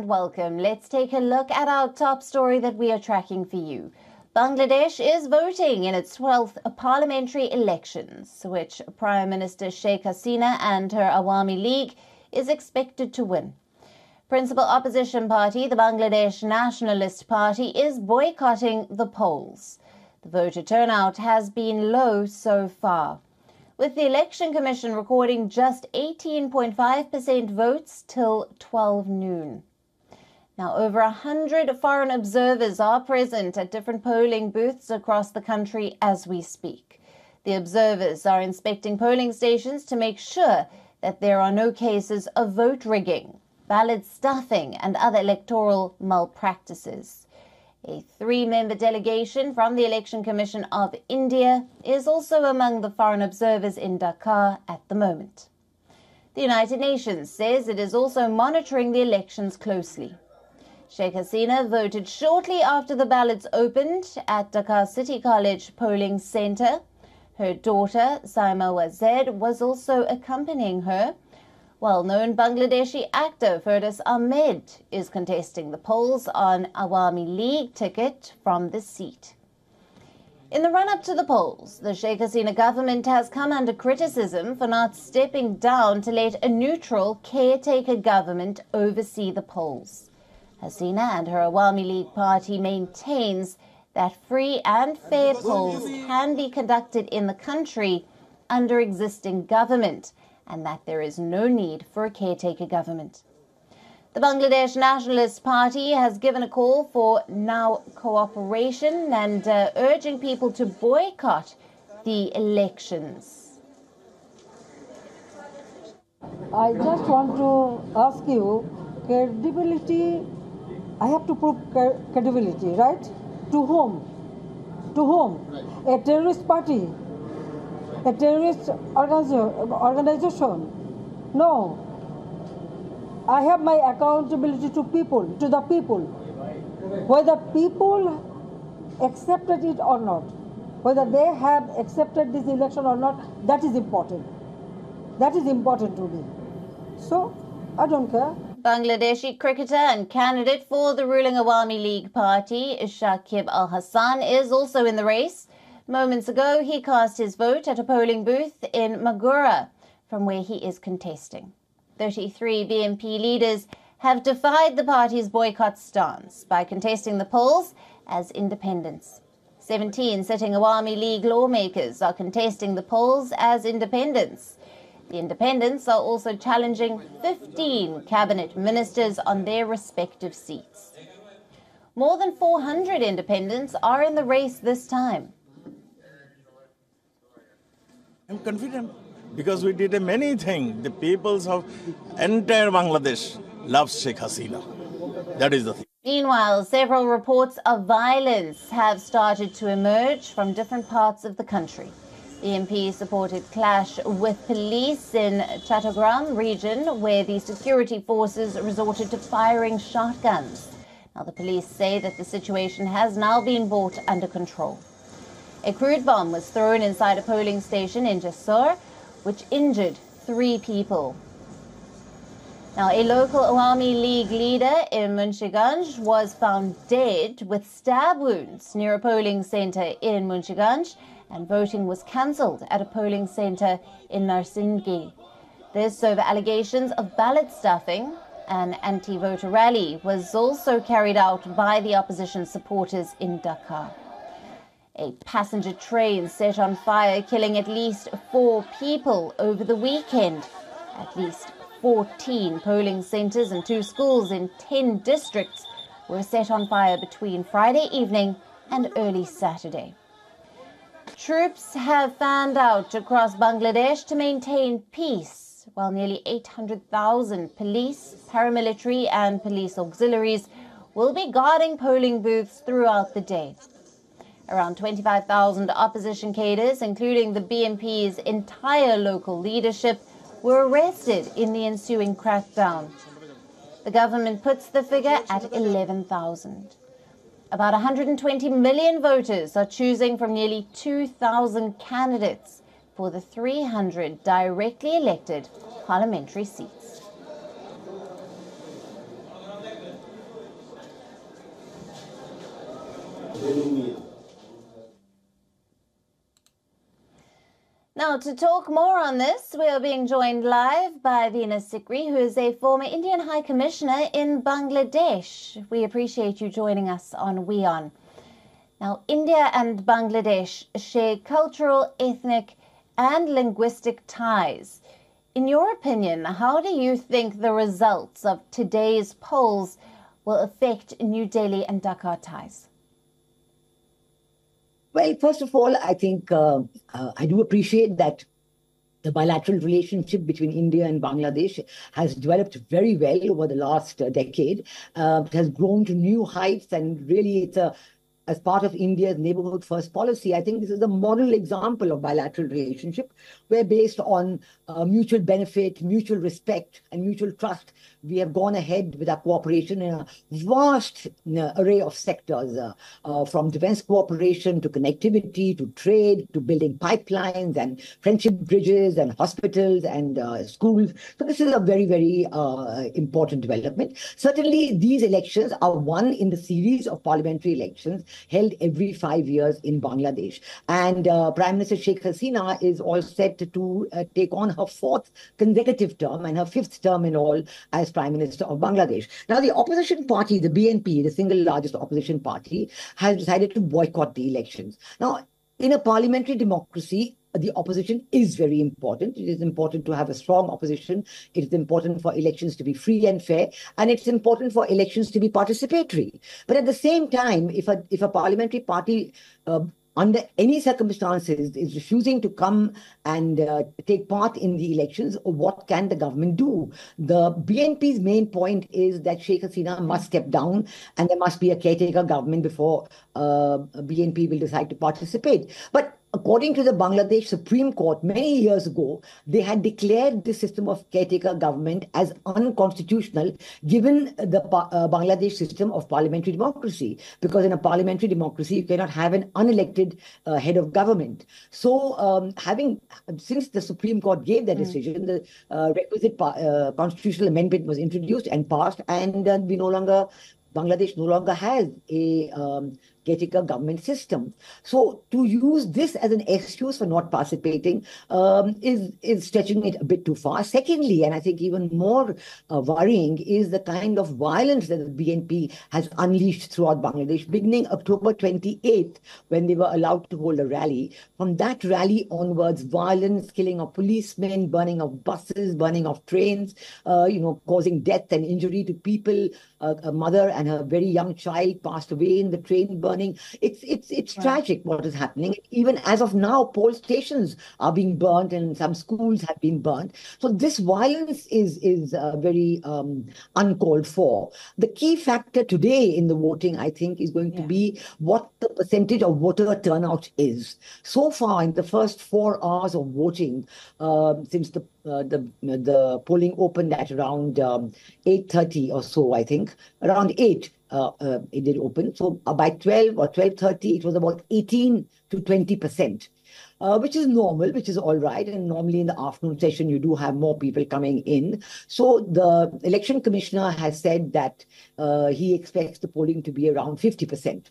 and welcome. Let's take a look at our top story that we are tracking for you. Bangladesh is voting in its 12th parliamentary elections, which Prime Minister Sheikh Hasina and her Awami League is expected to win. Principal opposition party, the Bangladesh Nationalist Party, is boycotting the polls. The voter turnout has been low so far, with the Election Commission recording just 18.5% votes till 12 noon. Now, over 100 foreign observers are present at different polling booths across the country as we speak. The observers are inspecting polling stations to make sure that there are no cases of vote rigging, ballot stuffing, and other electoral malpractices. A 3-member delegation from the Election Commission of India is also among the foreign observers in Dhaka at the moment. The United Nations says it is also monitoring the elections closely. Sheikh Hasina voted shortly after the ballots opened at Dhaka City College polling centre. Her daughter, Saima Wazed, was also accompanying her. Well-known Bangladeshi actor Firdaus Ahmed is contesting the polls on Awami League ticket from the seat. In the run-up to the polls, the Sheikh Hasina government has come under criticism for not stepping down to let a neutral caretaker government oversee the polls. Hasina and her Awami League party maintains that free and fair polls can be conducted in the country under existing government, and that there is no need for a caretaker government. The Bangladesh Nationalist Party has given a call for now cooperation and urging people to boycott the elections. I just want to ask you, credibility, I have to prove credibility, right? To whom? To whom? A terrorist party? A terrorist organization? No. I have my accountability to people, to the people. Whether people accepted it or not, whether they have accepted this election or not, that is important. That is important to me. So, I don't care. Bangladeshi cricketer and candidate for the ruling Awami League party, Shakib Al-Hassan, is also in the race. Moments ago, he cast his vote at a polling booth in Magura, from where he is contesting. 33 BNP leaders have defied the party's boycott stance by contesting the polls as independents. 17 sitting Awami League lawmakers are contesting the polls as independents. The independents are also challenging 15 cabinet ministers on their respective seats. More than 400 independents are in the race this time. I'm confident because we did many things. The peoples of entire Bangladesh love Sheikh Hasina. That is the thing. Meanwhile, several reports of violence have started to emerge from different parts of the country. The MP supported clash with police in Chattogram region, where the security forces resorted to firing shotguns. Now, the police say that the situation has now been brought under control. A crude bomb was thrown inside a polling station in Jessore, which injured 3 people. Now, a local Awami League leader in Munshiganj was found dead with stab wounds near a polling centre in Munshiganj, and voting was cancelled at a polling centre in Narsingi. This over allegations of ballot stuffing. An anti-voter rally was also carried out by the opposition supporters in Dhaka. A passenger train set on fire, killing at least 4 people over the weekend. At least 14 polling centres and 2 schools in 10 districts were set on fire between Friday evening and early Saturday. Troops have fanned out across Bangladesh to maintain peace, while nearly 800,000 police, paramilitary and police auxiliaries will be guarding polling booths throughout the day. Around 25,000 opposition cadres, including the BNP's entire local leadership, were arrested in the ensuing crackdown. The government puts the figure at 11,000. About 120 million voters are choosing from nearly 2,000 candidates for the 300 directly elected parliamentary seats. Now, to talk more on this, we are being joined live by Veena Sikri, who is a former Indian High Commissioner in Bangladesh. We appreciate you joining us on WION. Now, India and Bangladesh share cultural, ethnic, and linguistic ties. In your opinion, how do you think the results of today's polls will affect New Delhi and Dhaka ties? Well, first of all, I think I do appreciate that the bilateral relationship between India and Bangladesh has developed very well over the last decade. It has grown to new heights, and really it's as part of India's neighborhood first policy. I think this is a model example of bilateral relationship where, based on mutual benefit, mutual respect, and mutual trust, we have gone ahead with our cooperation in a vast array of sectors, from defense cooperation to connectivity, to trade, to building pipelines and friendship bridges and hospitals and schools. So this is a very, very important development. Certainly, these elections are one in the series of parliamentary elections held every 5 years in Bangladesh. And Prime Minister Sheikh Hasina is all set to take on her 4th consecutive term and her 5th term in all as Prime Minister of Bangladesh. Now, the opposition party, the BNP, the single largest opposition party, has decided to boycott the elections. Now, in a parliamentary democracy, the opposition is very important. It is important to have a strong opposition. It is important for elections to be free and fair, and it's important for elections to be participatory. But at the same time, if a parliamentary party under any circumstances is refusing to come and take part in the elections, what can the government do? The BNP's main point is that Sheikh Hasina must step down and there must be a caretaker government before BNP will decide to participate. But according to the Bangladesh Supreme Court, many years ago, they had declared this system of caretaker government as unconstitutional, given the Bangladesh system of parliamentary democracy. Because in a parliamentary democracy, you cannot have an unelected head of government. So, since the Supreme Court gave that decision, the requisite constitutional amendment was introduced and passed, and Bangladesh no longer has a caretaker government system. So to use this as an excuse for not participating is stretching it a bit too far. Secondly, and I think even more worrying, is the kind of violence that the BNP has unleashed throughout Bangladesh, beginning October 28th, when they were allowed to hold a rally. From that rally onwards, violence, killing of policemen, burning of buses, burning of trains, causing death and injury to people. A mother and her very young child passed away in the train burning. It's tragic what is happening. Even as of now, poll stations are being burnt and some schools have been burnt. So this violence is very uncalled for. The key factor today in the voting, I think, is going to be what the percentage of voter turnout is. So far, in the first 4 hours of voting, since the polling opened at around 8:30 or so, I think, around 8, it did open. So by 12 or 12:30, it was about 18 to 20%. Which is normal, which is all right. And normally in the afternoon session, you do have more people coming in. So the election commissioner has said that he expects the polling to be around 50%,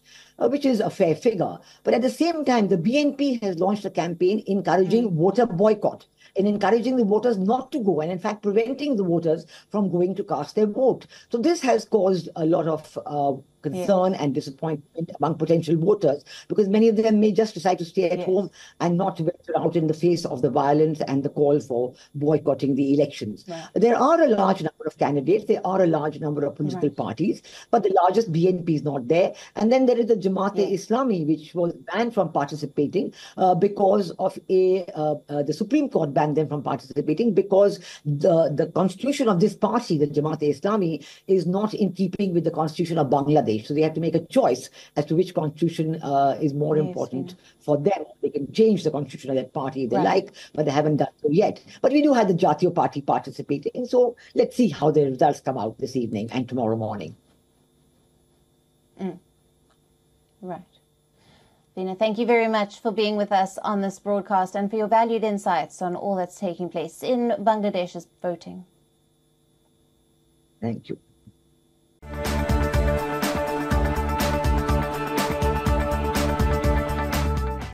which is a fair figure. But at the same time, the BNP has launched a campaign encouraging voter boycott and encouraging the voters not to go, and in fact preventing the voters from going to cast their vote. So this has caused a lot of concern and disappointment among potential voters, because many of them may just decide to stay at home and not venture out in the face of the violence and the call for boycotting the elections. There are a large number of candidates, there are a large number of political parties, but the largest BNP is not there. And then there is the Jamaat-e-Islami, which was banned from participating because of the Supreme Court banned them from participating because the constitution of this party, the Jamaat-e-Islami, is not in keeping with the constitution of Bangladesh. So they have to make a choice as to which constitution is more important for them. They can change the constitution of that party if they like, but they haven't done so yet. But we do have the Jatiyo Party participating. So let's see how the results come out this evening and tomorrow morning. Right. Veena, thank you very much for being with us on this broadcast and for your valued insights on all that's taking place in Bangladesh's voting. Thank you.